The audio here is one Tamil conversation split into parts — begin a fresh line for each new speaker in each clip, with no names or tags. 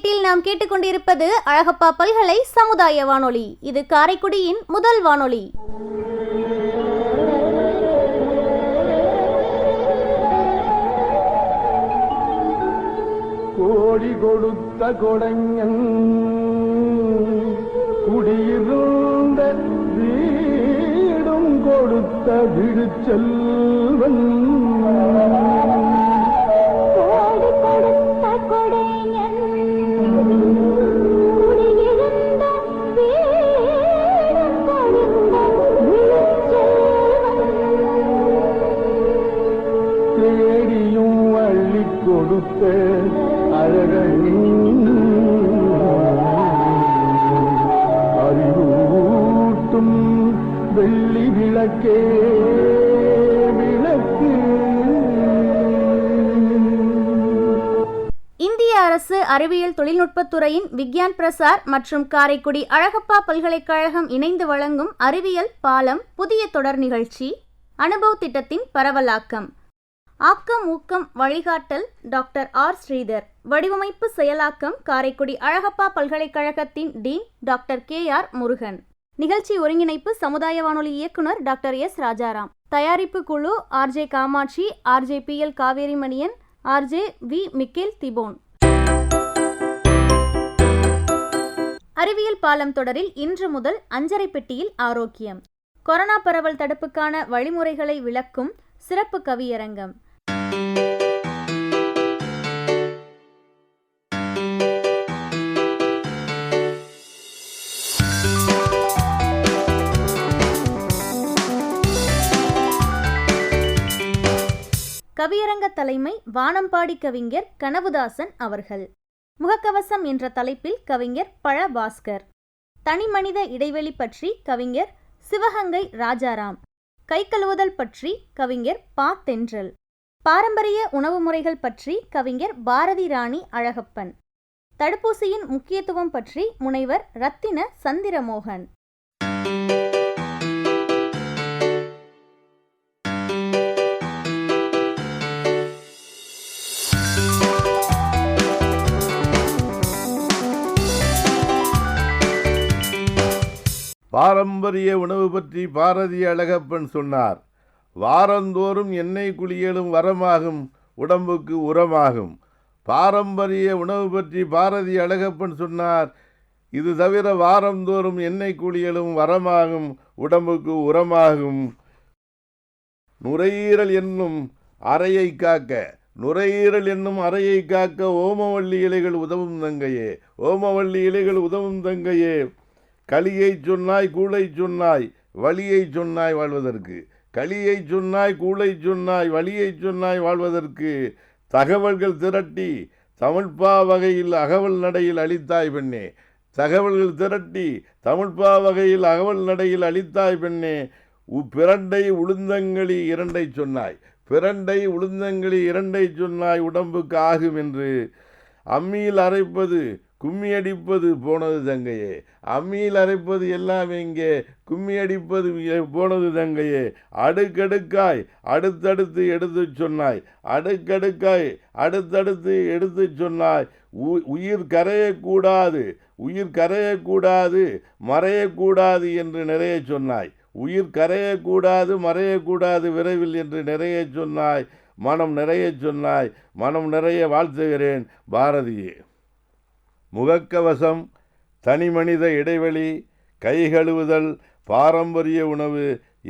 வீட்டில் நாம் கேட்டுக்கொண்டிருப்பது அழகப்பா பல்கலை சமுதாய வானொலி. இது காரைக்குடியின் முதல் வானொலி.
கோடி கொடுத்த கொடைஞன் குடியிருந்த வீடும் கொடுத்த விடுச்செல்வன் தேடியும் அள்ளி கொடுத்த அழகன் அறிவூட்டும் வெள்ளி விளக்கே விளக்கு.
இந்திய அரசு அறிவியல் தொழில்நுட்பத்துறையின் விக்யான் பிரசார் மற்றும் காரைக்குடி அழகப்பா பல்கலைக்கழகம் இணைந்து வழங்கும் அறிவியல் பாலம் புதிய தொடர் நிகழ்ச்சி அனுபவ் திட்டத்தின் பரவலாக்கம். ஆக்கம் ஊக்கம் வழிகாட்டல் டாக்டர் ஆர் ஸ்ரீதர். வடிவமைப்பு செயலாக்கம் காரைக்குடி அழகப்பா பல்கலைக்கழகத்தின் டீன் டாக்டர் KR முருகன். நிகழ்ச்சி ஒருங்கிணைப்பு சமுதாய வானொலி இயக்குனர் டாக்டர் S ராஜாராம். தயாரிப்பு குழு RJ Kamakshi, RJ PL Kaverimanian, RJ V Michael திபோன். அறிவியல் பாலம் தொடரில் இன்று முதல் அஞ்சரை பெட்டியில் ஆரோக்கியம், கொரோனா பரவல் தடுப்புக்கான வழிமுறைகளை விளக்கும் சிறப்பு கவியரங்கம். கவியரங்க தலைமை வானம்பாடி கவிஞர் கனவுதாசன் அவர்கள். முகக்கவசம் என்ற தலைப்பில் கவிஞர் பழ பாஸ்கர். தனிமனித இடைவெளி பற்றி கவிஞர் சிவகங்கை ராஜாராம். கை கழுவுதல் பற்றி கவிஞர் பா தென்றல். பாரம்பரிய உணவு முறைகள் பற்றி கவிஞர் பாரதி ராணி அழகப்பன். தடுப்பூசியின் முக்கியத்துவம் பற்றி முனைவர் ரத்தின சந்திரமோகன்.
பாரம்பரிய உணவு பற்றி பாரதி அழகப்பன் சொன்னார். வாரந்தோறும் எண்ணெய் குளியலும் வரமாகும், உடம்புக்கு உரமாகும். பாரம்பரிய உணவு பற்றி பாரதி அழகப்பன் சொன்னார். இது தவிர வாரந்தோறும் எண்ணெய் குளியலும் வரமாகும், உடம்புக்கு உரமாகும். நுரையீரல் என்னும் அறையை காக்க, நுரையீரல் என்னும் அறையை காக்க ஓமவல்லி இலைகள் உதவும் தங்கையே, ஓமவல்லி இலைகள் உதவும் தங்கையே. களியை சொன்னாய், கூளை சொன்னாய், வலியை சொன்னாய் வாழ்வதற்கு. களியை சொன்னாய், கூளை சொன்னாய், வலியை சொன்னாய் வாழ்வதற்கு. தகவல்கள் திரட்டி தமிழ்ப்பா வகையில் அகவல் நடையில் அளித்தாய் பெண்ணே. தகவல்கள் திரட்டி தமிழ்ப்பா வகையில் அகவல் நடையில் அளித்தாய் பெண்ணே. பிரண்டை உளுந்தங்களி இரண்டை சொன்னாய், பிரண்டை உளுந்தங்களி இரண்டை சொன்னாய் உடம்புக்கு ஆகும் என்று. அம்மியில் அரைப்பது கும்மி அடிப்பது போனது தங்கையே, அம்மியில் அரைப்பது எல்லாம் இங்கே கும்மி அடிப்பது போனது தங்கையே. அடுக்கடுக்காய் அடுத்தடுத்து எடுத்து சொன்னாய், அடுக்கடுக்காய் அடுத்தடுத்து எடுத்து சொன்னாய். உயிர் கரையக்கூடாது, உயிர் கரையக்கூடாது, மறையக்கூடாது என்று நிறைய சொன்னாய். உயிர் கரையக்கூடாது, மறையக்கூடாது விரைவில் என்று நிறைய சொன்னாய். மனம் நிறைய சொன்னாய். மனம் நிறைய வாழ்த்துகிறேன் பாரதியே. முகக்கவசம், தனிமனித இடைவெளி, கை கழுவுதல், பாரம்பரிய உணவு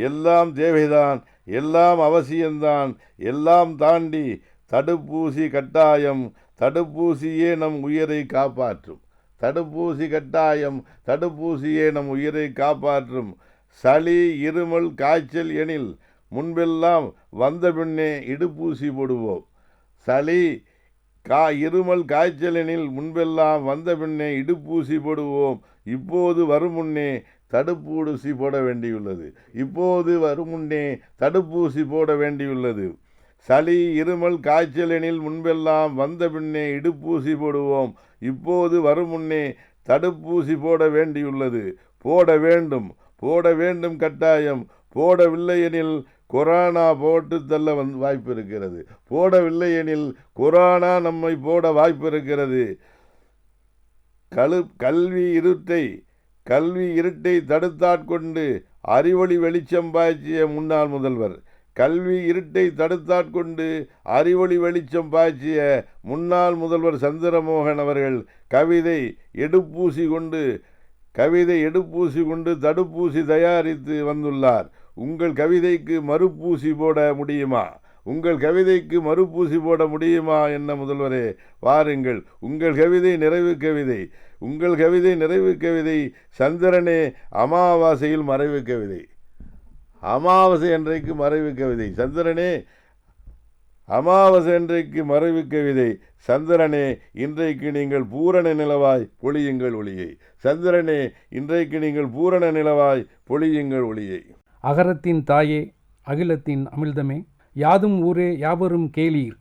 எல்லாம் தேவைதான், எல்லாம் அவசியம்தான். எல்லாம் தாண்டி தடுப்பூசி கட்டாயம், தடுப்பூசியே நம் உயிரை காப்பாற்றும். தடுப்பூசி கட்டாயம், தடுப்பூசியே நம் உயிரை காப்பாற்றும். சளி இருமல் காய்ச்சல் எனில் முன்பெல்லாம் வந்த பின்னே இடுப்பூசி போடுவோம். சளி இருமல் காய்ச்சலெனில் முன்பெல்லாம் வந்த பின்னே இடுப்பூசி போடுவோம். இப்போது வரும் முன்னே தடுப்பூசி போட வேண்டியுள்ளது. இப்போது வரும் முன்னே தடுப்பூசி போட வேண்டியுள்ளது. சளி இருமல் காய்ச்சலெனில் முன்பெல்லாம் வந்த பின்னே இடுப்பூசி போடுவோம். இப்போது வரும் முன்னே தடுப்பூசி போட வேண்டியுள்ளது. போட வேண்டும், போட வேண்டும் கட்டாயம். போடவில்லை எனில் கொரோனா போட்டு தள்ள வாய்ப்பு இருக்கிறது. போடவில்லை எனில் கொரோனா நம்மை போட வாய்ப்பு இருக்கிறது. கல்வி இருட்டை தடுத்தாட்கொண்டு அறிவொளி வெளிச்சம் பாய்ச்சிய முன்னாள் முதல்வர். கல்வி இருட்டை தடுத்தாட்கொண்டு அறிவொளி வெளிச்சம் பாய்ச்சிய முன்னாள் முதல்வர் சந்திரமோகன் அவர்கள் கவிதை எடுப்பூசி கொண்டு தடுப்பூசி தயாரித்து வந்துள்ளார். உங்கள் கவிதைக்கு மறுப்பூசி போட முடியுமா? என்ன முதல்வரே, வாருங்கள். உங்கள் கவிதை நிறைவு கவிதை சந்திரனே அமாவாசையில் மறைவு கவிதை. அமாவாசை அன்றைக்கு மறைவு கவிதை. சந்திரனே அமாவாசை அன்றைக்கு மறைவு கவிதை. சந்திரனே இன்றைக்கு நீங்கள் பூரண நிலவாய் பொழியுங்கள் ஒளியை. சந்திரனே இன்றைக்கு நீங்கள் பூரண நிலவாய் பொழியுங்கள் ஒளியை.
அகரத்தின் தாயே, அகிலத்தின் அமிழ்தமே, யாதும் ஊரே யாவரும் கேளீர்,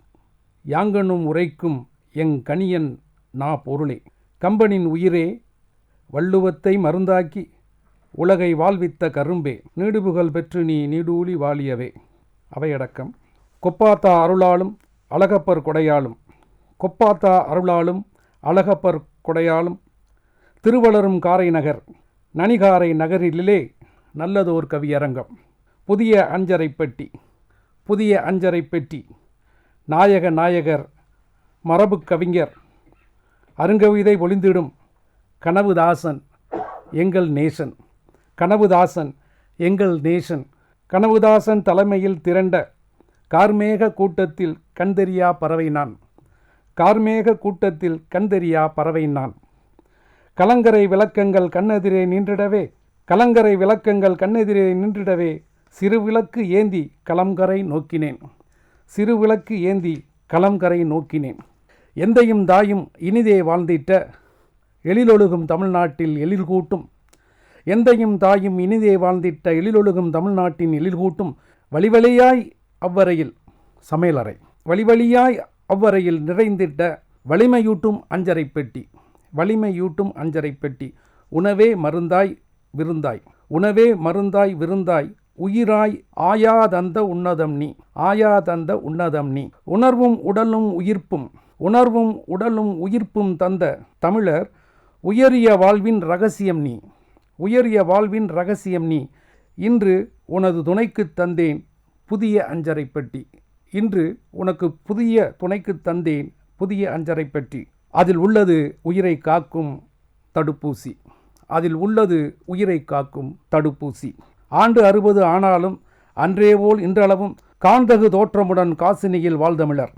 யாங்கனும் உரைக்கும் எங் கணியன் நா பொருளே. கம்பனின் உயிரே, வள்ளுவத்தை மருந்தாக்கி உலகை வாழ்வித்த கரும்பே, நீடுபுகழ் பெற்று நீ நீடூழி வாழியவே. அவையடக்கம். கொப்பாத்தா அருளாலும் அழகப்பர் கொடையாலும், கொப்பாத்தா அருளாலும் அழகப்பர் கொடையாலும், திருவளரும் காரை நகர் நனிகாரை நகரிலே நல்லதோர் கவியரங்கம். புதிய அஞ்சரை பெட்டி நாயகர் மரபு கவிஞர் அருங்கவிதை ஒளிந்திடும் கனவுதாசன் எங்கள் நேசன். கனவுதாசன் தலைமையில் திரண்ட கார்மேக கூட்டத்தில் கண்தெரியா பறவை நான். கலங்கரை விளக்கங்கள் கண்ணெதிரே நின்றிடவே சிறுவிளக்கு ஏந்தி கலம்கரை நோக்கினேன். எந்தையும் தாயும் இனிதே வாழ்ந்திட்ட எழிலொழுகும் தமிழ்நாட்டில் எழில்கூட்டும் வழிவழியாய் அவ்வரையில் நிறைந்திட்ட வலிமையூட்டும் அஞ்சரை பெட்டி. உணவே மருந்தாய் விருந்தாய் உயிராய் ஆயாதந்த உன்னதம் நீ. உணர்வும் உடலும் உயிர்ப்பும் தந்த தமிழர் உயரிய வாழ்வின் ரகசியம் நீ. இன்று உனது துணைக்குத் தந்தேன் புதிய அஞ்சரை பெட்டி. அதில் உள்ளது உயிரை காக்கும் தடுப்பூசி. ஆண்டு 60 ஆனாலும் அன்றேவோல் இன்றளவும் காண்தகு தோற்றமுடன் காசினியில் வாழ்தமிழர்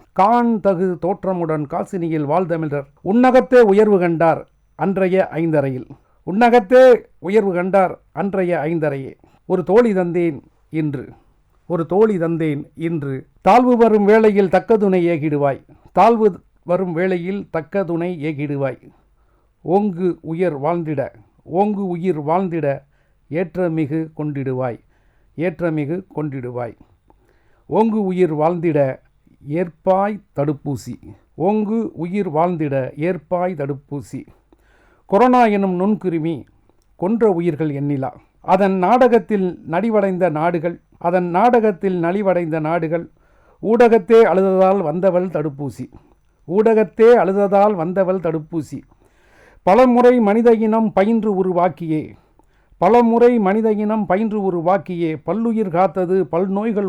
உன்னகத்தே உயர்வு கண்டார் அன்றைய ஐந்தரையே. ஒரு தோழி தந்தேன் இன்று தாழ்வு வரும் வேளையில் தக்க துணை ஏகிடுவாய். ஓங்கு உயிர் வாழ்ந்திட ஏற்றமிகு கொண்டிடுவாய். ஓங்கு உயிர் வாழ்ந்திட ஏற்பாய் தடுப்பூசி. கொரோனா எனும் நுண்கிருமி கொன்ற உயிர்கள் எண்ணிலா. அதன் நாடகத்தில் நலிவடைந்த நாடுகள் ஊடகத்தே அழுததால் வந்தவள் தடுப்பூசி. பலமுறை மனித இனம் பயின்று உருவாக்கியே பல்லுயிர் காத்தது பல்நோய்கள்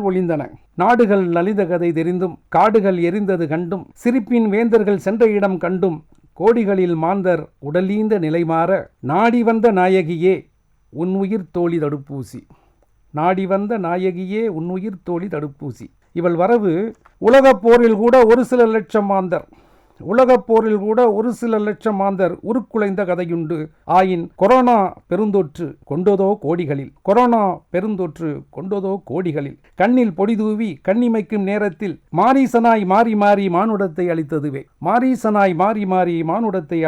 ஒளிந்தன. நாடுகள் நலிந்த கதை தெரிந்தும் காடுகள் எரிந்தது கண்டும் சிரிப்பின் வேந்தர்கள் சென்ற இடம் கண்டும் கோடிகளில் மாந்தர் உடலீந்த நிலைமாற நாடி வந்த நாயகியே உன் உயிர் தோழி தடுப்பூசி. இவள் வரவு உலகப் போரில் கூட ஒரு சில லட்சம் மாந்தர் உருக்குலைந்த கதையுண்டு. ஆயின் கொரோனா பெருந்தொற்று கொண்டதோ கோடிகளில். கண்ணில் பொடி தூவி கண்ணிமைக்கும் நேரத்தில் மாரீசனாய் மாறி மானுடத்தை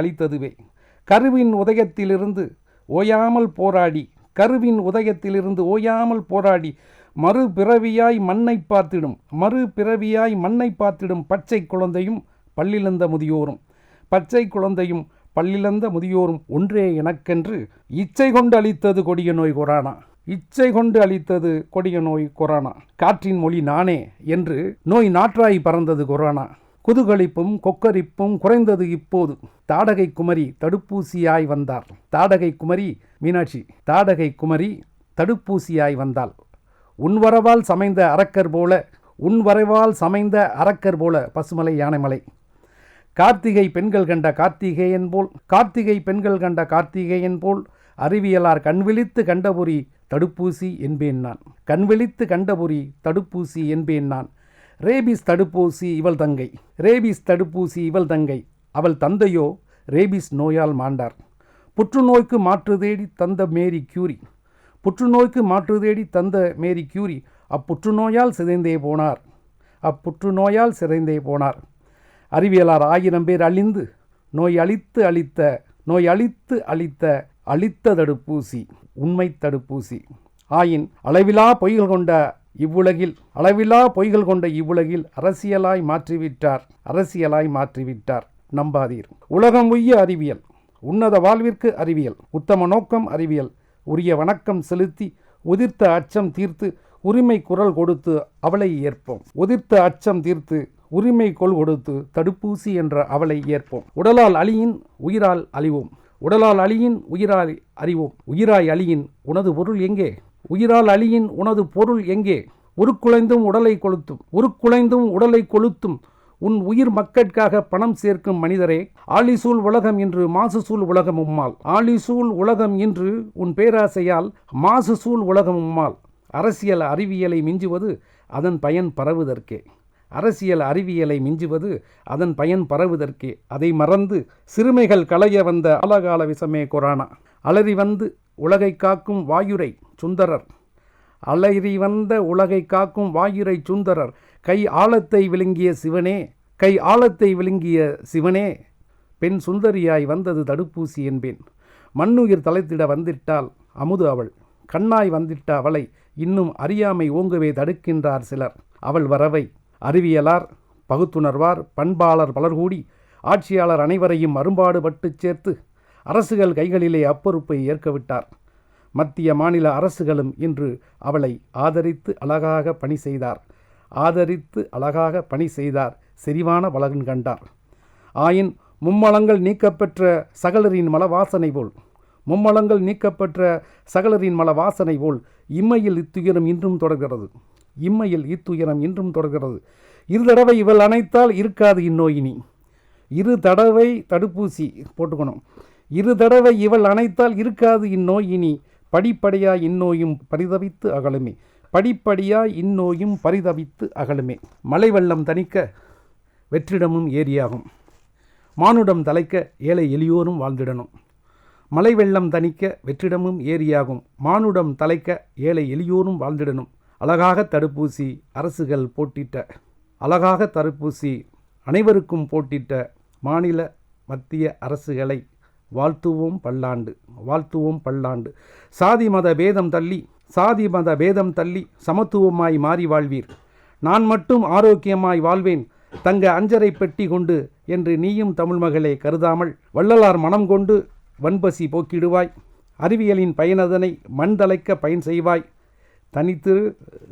அளித்ததுவே. கருவின் உதயத்திலிருந்து ஓயாமல் போராடி மறுபிறவியாய் மண்ணை பார்த்திடும் பச்சை குழந்தையும் பல்லிழந்த முதியோரும் ஒன்றே எனக்கென்று இச்சை கொண்டு அளித்தது கொடிய நோய் கொரோனா. காற்றின் மொழி நானே என்று நோய் நாற்றாய் பறந்தது கொரோனா. குதூகலிப்பும் கொக்கரிப்பும் குறைந்தது இப்போது. தாடகை குமரி தடுப்பூசியாய் வந்தார். தாடகை குமரி மீனாட்சி தாடகை குமரி தடுப்பூசியாய் வந்தாள். உன்வரவால் சமைந்த அரக்கர் போல, உன்வரவால் சமைந்த அரக்கர் போல. பசுமலை யானைமலை. கார்த்திகை பெண்கள் கண்ட கார்த்திகேயன் போல், கார்த்திகை பெண்கள் கண்ட கார்த்திகேயன் போல் அறிவியலார் கண்விழித்து கண்டபுரி தடுப்பூசி என்பேன் நான். கண்விழித்து கண்டபுரி தடுப்பூசி என்பேன் நான். ரேபிஸ் தடுப்பூசி இவள் தங்கை, ரேபிஸ் தடுப்பூசி இவள் தங்கை. அவள் தந்தையோ ரேபிஸ் நோயால் மாண்டார். புற்றுநோய்க்கு மாற்று தேடி தந்த மேரி கியூரி, புற்றுநோய்க்கு மாற்று தேடி தந்த மேரி கியூரி அப்புற்றுநோயால் சிதைந்தே போனார், அப்புற்றுநோயால் சிதைந்தே போனார். அறிவியலார் 1000 பேர் அழிந்து நோய் அழித்து அளித்த, நோய் அழித்து அளித்த அளித்த தடுப்பூசி உண்மை தடுப்பூசி. ஆயின் அளவிலா பொய்கள் கொண்ட இவ்வுலகில், அளவிலா பொய்கள் கொண்ட இவ்வுலகில் அரசியலாய் மாற்றிவிட்டார், அரசியலாய் மாற்றிவிட்டார். நம்பாதீர். உலகம் உய்ய அறிவியல், உன்னத வாழ்விற்கு அறிவியல், உத்தம நோக்கம் அறிவியல். உரிய வணக்கம் செலுத்தி உதிர்த்த அச்சம் தீர்த்து உரிமை குரல் கொடுத்து அவளை ஏற்போம். உதிர்த்த அச்சம் தீர்த்து உரிமை கொள் கொடுத்து தடுப்பூசி என்ற அவளை ஏற்போம். உடலால் அழியின் உயிரால் அழிவோம், உடலால் அழியின் உயிரால் அறிவோம். உயிராய் அழியின் உனது பொருள் எங்கே, உயிரால் அழியின் உனது பொருள் எங்கே. உருக்குலைந்தும் உடலை கொளுத்தும், உருக்குலைந்தும் உடலை கொளுத்தும் உன் உயிர் மக்கட்காக பணம் சேர்க்கும் மனிதரே. ஆழிசூழ் உலகம் இன்று மாசுசூழ் உலகம் உம்மால், ஆழிசூழ் உலகம் இன்று உன் பேராசையால் மாசுசூழ் உலகம் உம்மால். அரசியல் அறிவியலை மிஞ்சுவது அதன் பயன் பரவுதற்கே, அரசியல் அறிவியலை மிஞ்சுவது அதன் பயன் பரவுதற்கே. அதை மறந்து சிறுமைகள் களைய வந்த ஆலகால விஷமே கொரோனா. அலறி வந்து உலகை காக்கும் வாயுரை சுந்தரர், அலறி வந்த உலகை காக்கும் வாயுரை சுந்தரர். கை ஆழத்தை விழுங்கிய சிவனே, கை ஆழத்தை விழுங்கிய சிவனே. பெண் சுந்தரியாய் வந்தது தடுப்பூசி என்பேன். மண்ணுயிர் தலைத்திட வந்திட்டால் அமுது அவள், கண்ணாய் வந்திட்ட அவளை இன்னும் அறியாமை ஓங்கவே தடுக்கின்றார் சிலர். அவள் வரவை அறிவியலார் பகுத்துணர்வார் பண்பாளர் பலர்கூடி ஆட்சியாளர் அனைவரையும் அரும்பாடுபட்டு சேர்த்து அரசுகள் கைகளிலே அப்பொறுப்பை ஏற்கவிட்டார். மத்திய மாநில அரசுகளும் இன்று அவளை ஆதரித்து அழகாக பணி செய்தார், ஆதரித்து அழகாக பணி செய்தார். செறிவான பலன் கண்டார். ஆயின் மும்மலங்கள் நீக்கப்பெற்ற சகலரின் மலவாசனை போல், மும்மலங்கள் நீக்கப்பெற்ற சகலரின் மலவாசனை போல் இம்மையில் இத்துயரம் இன்றும் தொடர்கிறது, இம்மையில் இத்துயரம் இன்றும் தொடர்கிறது. 2 தடவை இவள் அணைத்தால் இருக்காது இந்நோயினி. 2 தடவை தடுப்பூசி போட்டுக்கணும். 2 தடவை இவள் அணைத்தால் இருக்காது இந்நோயினி. படிப்படியாய் இந்நோயும் பரிதவித்து அகலுமே, படிப்படியாய் இந்நோயும் பரிதவித்து அகலுமே. மழை வெள்ளம் தணிக்க வெற்றிடமும் ஏரியாகும், மானுடம் தலைக்க ஏழை எளியோரும் வாழ்ந்திடணும். மழை வெள்ளம் தணிக்க வெற்றிடமும் ஏரியாகும், மானுடம் தலைக்க ஏழை எளியோரும் வாழ்ந்திடணும். அழகாக தடுப்பூசி அரசுகள் போட்டிட்ட, அழகாக தடுப்பூசி அனைவருக்கும் போட்டிட்ட மாநில மத்திய அரசுகளை வாழ்த்துவோம் பல்லாண்டு, வாழ்த்துவோம் பல்லாண்டு. சாதி மத பேதம் தள்ளி, சாதி மத பேதம் தள்ளி சமத்துவமாய் மாறி வாழ்வீர். நான் மட்டும் ஆரோக்கியமாய் வாழ்வேன் தங்க அஞ்சரை பெட்டி கொண்டு என்று நீயும் தமிழ் மகளே கருதாமல் வள்ளலார் மனம் கொண்டு வன்பசி போக்கிடுவாய். அறிவியலின் பயனதனை மண் தலைக்க பயன் செய்வாய். தனித்திரு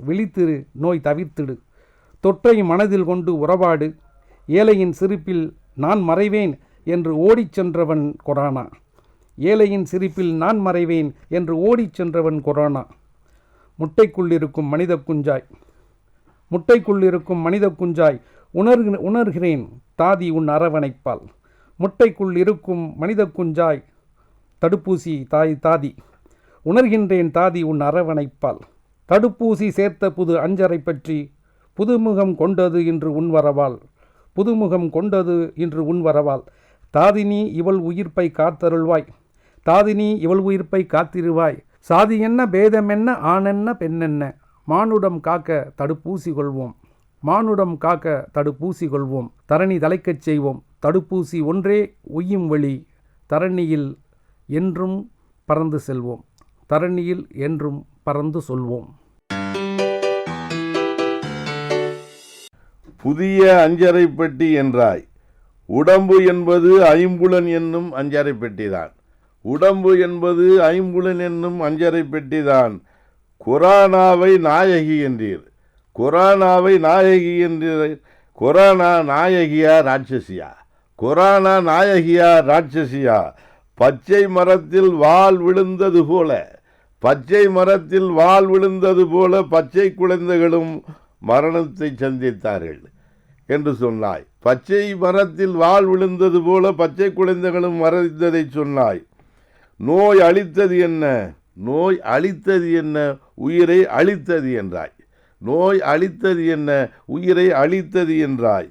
விழித்திரு நோய் தவிர்த்திடு, தொற்றை மனதில் கொண்டு உறவாடு. ஏழையின் சிரிப்பில் நான் மறைவேன் என்று ஓடிச் சென்றவன் கொரோனா, ஏழையின் சிரிப்பில் நான் மறைவேன் என்று ஓடிச் சென்றவன் கொரோனா. முட்டைக்குள்ளிருக்கும் மனித குஞ்சாய், முட்டைக்குள்ளிருக்கும் மனித குஞ்சாய் உணர்கிறேன் தாதி உன் அரவணைப்பால். முட்டைக்குள் இருக்கும் மனித குஞ்சாய் தடுப்பூசி தாதி உணர்கின்றேன் தாதி உன் அரவணைப்பால். தடுப்பூசி சேர்த்த புது அஞ்சரை பற்றி புதுமுகம் கொண்டது இன்று உன்வரவால், புதுமுகம் கொண்டது இன்று உன்வரவால். தாதினி இவள் உயிர்ப்பை காத்தருள்வாய், தாதினி இவள் உயிர்ப்பை காத்திருவாய். சாதி என்ன பேதம் என்ன ஆணென்ன பெண்ணென்ன, மானுடம் காக்க தடுப்பூசி கொள்வோம், மானுடம் காக்க தடுப்பூசி கொள்வோம். தரணி தலைக்கச் செய்வோம் தடுப்பூசி ஒன்றே உய்யும் வழி. தரணியில் என்றும் பறந்து செல்வோம், தரணியில் என்றும் பறந்து சொல்வோம்.
புதிய அஞ்சரை பெட்டி என்றாய். உடம்பு என்பது ஐம்புலன் என்னும் அஞ்சரை பெட்டிதான், உடம்பு என்பது ஐம்புலன் என்னும் அஞ்சரை பெட்டிதான். கொரோனாவை நாயகி என்றீர், கொரோனாவை நாயகி என்றீர், கொரோனா நாயகியா ராட்சசியா? கொரோனா நாயகியா ராட்சசியா? பச்சை மரத்தில் வாள் விழுந்தது போல, பச்சை மரத்தில் வாள் விழுந்தது போல பச்சை குழந்தைகளும் மரணத்தை சந்தித்தார்கள் என்று சொன்னாய். பச்சை மரத்தில் வாள் விழுந்தது போல பச்சை குழந்தைகளும் மறைந்ததை சொன்னாய். நோய் அழித்தது என்ன? நோய் அழித்தது என்ன? உயிரை அழித்தது என்றாய். நோய் அழித்தது என்ன? உயிரை அழித்தது என்றாய்.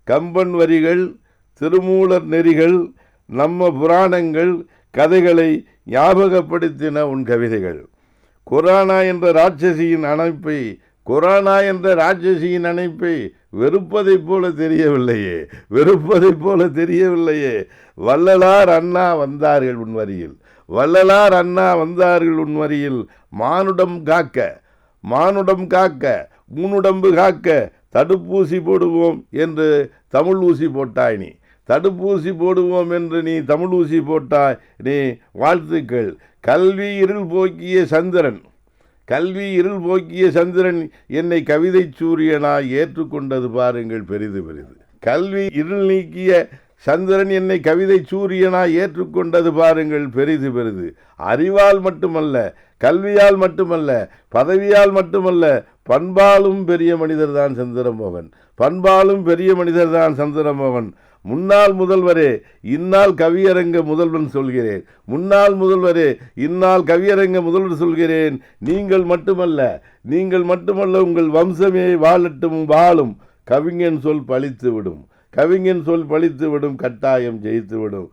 கம்பன் வரிகள், திருமூலர் நெறிகள், நம்ம புராணங்கள், கதைகளை ஞாபகப்படுத்தின உன் கவிதைகள். கொரோனா என்ற ராட்சசியின் அணைப்பை, கொரோனா என்ற ராட்சசியின் அணைப்பை வெறுப்பதைப் போல தெரியவில்லையே, வெறுப்பதைப் போல தெரியவில்லையே. வள்ளலார் அண்ணா வந்தார்கள் உன் வரியில், வள்ளலார் அண்ணா வந்தார்கள் உன் வரியில். மானுடம் காக்க, மானுடம் காக்க, ஊனுடம்பு காக்க தடுப்பூசி போடுவோம் என்று தமிழ் ஊசி போட்டாய் நீ. தடுப்பூசி போடுவோம் என்று நீ தமிழ் ஊசி போட்டாய் நீ. வாழ்த்துக்கள். கல்வி இருள் போக்கிய சந்திரன், கல்வி இருள் போக்கிய சந்திரன் என்னை கவிதை சூரியனாய் ஏற்றுக்கொண்டது பாருங்கள் பெரிது பெரிது. கல்வி இருள் நீக்கிய சந்திரன் என்னை கவிதை சூரியனாய் ஏற்றுக்கொண்டது பாருங்கள் பெரிது பெரிது. அறிவால் மட்டுமல்ல, கல்வியால் மட்டுமல்ல, பதவியால் மட்டுமல்ல, பண்பாலும் பெரிய மனிதர்தான் சந்திரமோகன், பண்பாலும் பெரிய மனிதர்தான் சந்திரமோகன். முன்னாள் முதல்வரே, இந்நாள் கவியரங்க முதல்வன் சொல்கிறேன். முன்னாள் முதல்வரே, இந்நாள் கவியரங்க முதல்வர் சொல்கிறேன். நீங்கள் மட்டுமல்ல, நீங்கள் மட்டுமல்ல, உங்கள் வம்சமே வாழட்டும் வாழும். கவிஞன் சொல் பழித்துவிடும், கவிஞன் சொல் பழித்துவிடும், கட்டாயம் ஜெயித்துவிடும்.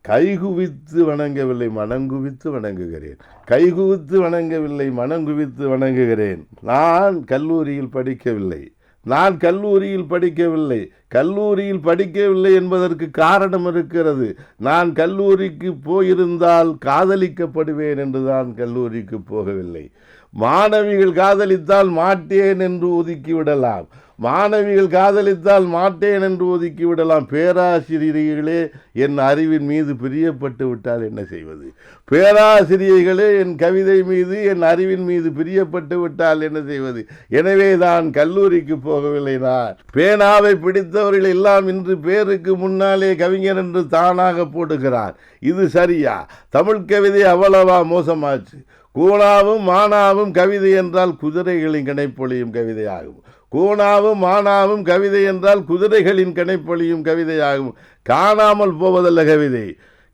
கைகுவித்து வணங்கவில்லை, மனங்குவித்து வணங்குகிறேன். கைகுவித்து வணங்கவில்லை, மனங்குவித்து வணங்குகிறேன். நான் கல்லூரியில் படிக்கவில்லை, நான் கல்லூரியில் படிக்கவில்லை. கல்லூரியில் படிக்கவில்லை என்பதற்கு காரணம் இருக்கிறது. நான் கல்லூரிக்கு போயிருந்தால் காதலிக்கப்படுவேன் என்று தான் கல்லூரிக்கு போகவில்லை. மாணவிகள் காதலித்தால் மாட்டேன் என்று ஒதுக்கிவிடலாம், மாணவிகள் காதலித்தால் மாட்டேன் என்று ஒதுக்கிவிடலாம். பேராசிரியர்களே என் அறிவின் மீது பிரியப்பட்டு விட்டால் என்ன செய்வது? பேராசிரியர்களே என் கவிதை மீது, என் அறிவின் மீது பிரியப்பட்டு விட்டால் என்ன செய்வது? எனவே தான் கல்லூரிக்கு போகவில்லை. நான் பேனாவை பிடித்தவர்கள் எல்லாம் இன்று பேருக்கு முன்னாலே கவிஞர் என்று தானாக போடுகிறார். இது சரியா? தமிழ் கவிதை அவ்வளவா மோசமாச்சு? கூணாவும் மானாவும் கவிதை என்றால் குதிரைகளின் கணைப்பொழியும் கவிதையாகும். கூணாவும் மானாவும் கவிதை என்றால் குதிரைகளின் கணைப்பொழியும் கவிதையாகும். காணாமல் போவதல்ல கவிதை,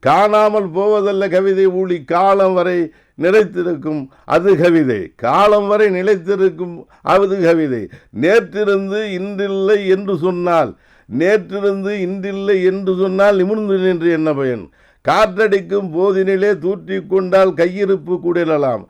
காணாமல் போவதல்ல கவிதை. ஊழி காலம் வரை நிலைத்திருக்கும் அது கவிதை, காலம் வரை நிலைத்திருக்கும் அது கவிதை. நேற்றிருந்து இன்றில்லை என்று சொன்னால், நேற்றிருந்து இன்றில்லை என்று சொன்னால் நிமிர்ந்து நின்று என்ன பயன்? காற்றடிக்கும் போதினிலே தூற்றிக்கொண்டால் கையிருப்பு கூடலாம்,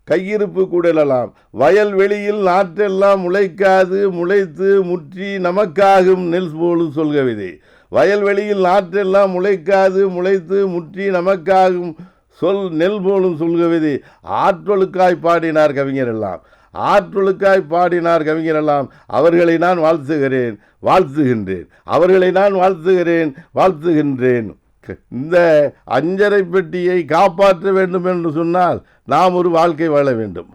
கையிருப்பு கூடலாம். வயல்வெளியில் நாற்றெல்லாம் முளைக்காது, முளைத்து முற்றி நமக்காகும் நெல் போலும் சொல்கவிதை. வயல்வெளியில் நாற்றெல்லாம் முளைக்காது, முளைத்து முற்றி நமக்காகும் சொல் நெல் போலும் சொல்கவிதை. ஆற்றொழுக்காய் பாடினார் கவிஞர் எல்லாம், ஆற்றொழுக்காய் பாடினார் கவிஞர் எல்லாம். அவர்களை நான் வாழ்த்துகிறேன், வாழ்த்துகின்றேன். அவர்களை நான் வாழ்த்துகிறேன், வாழ்த்துகின்றேன். இந்த அஞ்சரை பெட்டியை காப்பாற்ற வேண்டும் என்று சொன்னால் நாம் ஒரு வாழ்க்கை வாழ வேண்டும்,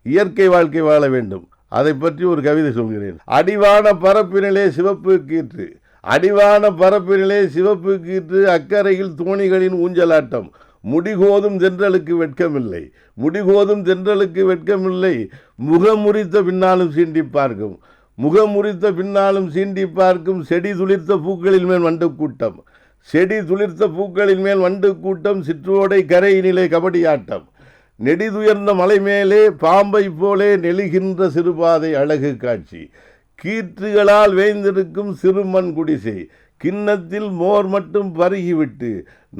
இயற்கை வாழ்க்கை வாழ வேண்டும். அதை பற்றி ஒரு கவிதை சொல்கிறேன். அடிவான பரப்பினிலே சிவப்பு கீற்று, அடிவான பரப்பினிலே சிவப்பு கீற்று, அக்கறையில் தோணிகளின் ஊஞ்சலாட்டம். முடிகோதும் தென்றலுக்கு வெட்கமில்லை, முடிகோதும் தென்றலுக்கு வெட்கமில்லை. முகமுறித்த பின்னாலும் சீண்டி பார்க்கும், முகமுறித்த பின்னாலும் சீண்டி பார்க்கும். செடி துளிர்த்த பூக்களின் மேல் வண்டு கூட்டம், செடி துளிர்த்த பூக்களின் மேல் வண்டு கூட்டம். சிற்றோடை கரையினிலே கபடியாட்டம். நெடிதுயர்ந்த மலை மேலே பாம்பை போலே நெளிகின்ற சிறுபாதை அழகு காட்சி. கீற்றுகளால் வேய்ந்திருக்கும் சிறுமண் குடிசை. கிண்ணத்தில் மோர் மட்டும் பருகிவிட்டு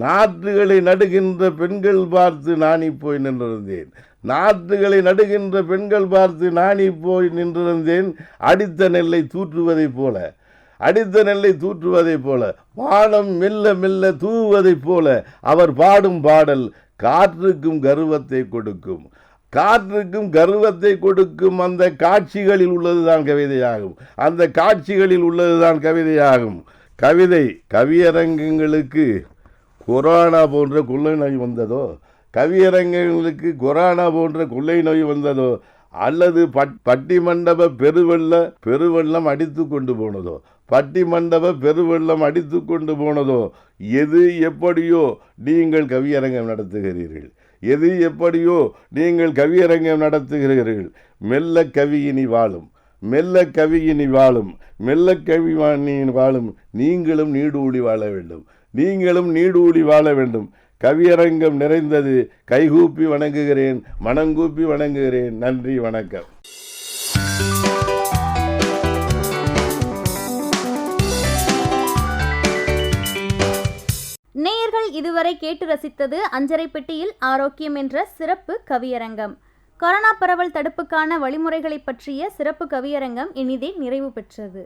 நாற்றுகளை நடுகின்ற பெண்கள் பார்த்து நாணி போய் நின்றிருந்தேன், நாற்றுகளை நடுகின்ற பெண்கள் பார்த்து நாணி போய் நின்றிருந்தேன். அடித்த நெல்லை தூற்றுவதைப் போல, அடித்த நெல்லை தூற்றுவதைப் போல, வானம் மெல்ல மெல்ல தூவுவதைப் போல அவர் பாடும் பாடல் காற்றுக்கும் கர்வத்தை கொடுக்கும், காற்றுக்கும் கர்வத்தை கொடுக்கும். அந்த காட்சிகளில் உள்ளதுதான் கவிதையாகும், அந்த காட்சிகளில் உள்ளதுதான் கவிதையாகும். கவிதை கவியரங்கங்களுக்கு கொரோனா போன்ற கொள்ளை நோய் வந்ததோ, கவியரங்கங்களுக்கு கொரோனா போன்ற கொள்ளை நோய் வந்ததோ, அல்லது பட்டிமண்டப பெருவெள்ளம் அடித்து கொண்டு போனதோ? பட்டி மண்டப பெருவெள்ளம் அடித்து கொண்டு போனதோ? எது எப்படியோ நீங்கள் கவியரங்கம் நடத்துகிறீர்கள். எது எப்படியோ நீங்கள் கவியரங்கம் நடத்துகிறீர்கள். மெல்ல கவியினி வாழும், மெல்ல கவியினி வாழும், மெல்ல கவிவாணியின் வாழும். நீங்களும் நீடூழி வாழ வேண்டும், நீங்களும் நீடூழி வாழ வேண்டும். கவியரங்கம் நிறைந்தது. கைகூப்பி வணங்குகிறேன், மனங்கூப்பி வணங்குகிறேன். நன்றி, வணக்கம்.
நேயர்கள் இதுவரை கேட்டு ரசித்தது அஞ்சரை பெட்டியில் ஆரோக்கியம் என்ற சிறப்பு கவியரங்கம். கொரோனா பரவல் தடுப்புக்கான வழிமுறைகளை பற்றிய சிறப்பு கவியரங்கம் இனிதே நிறைவு பெற்றது.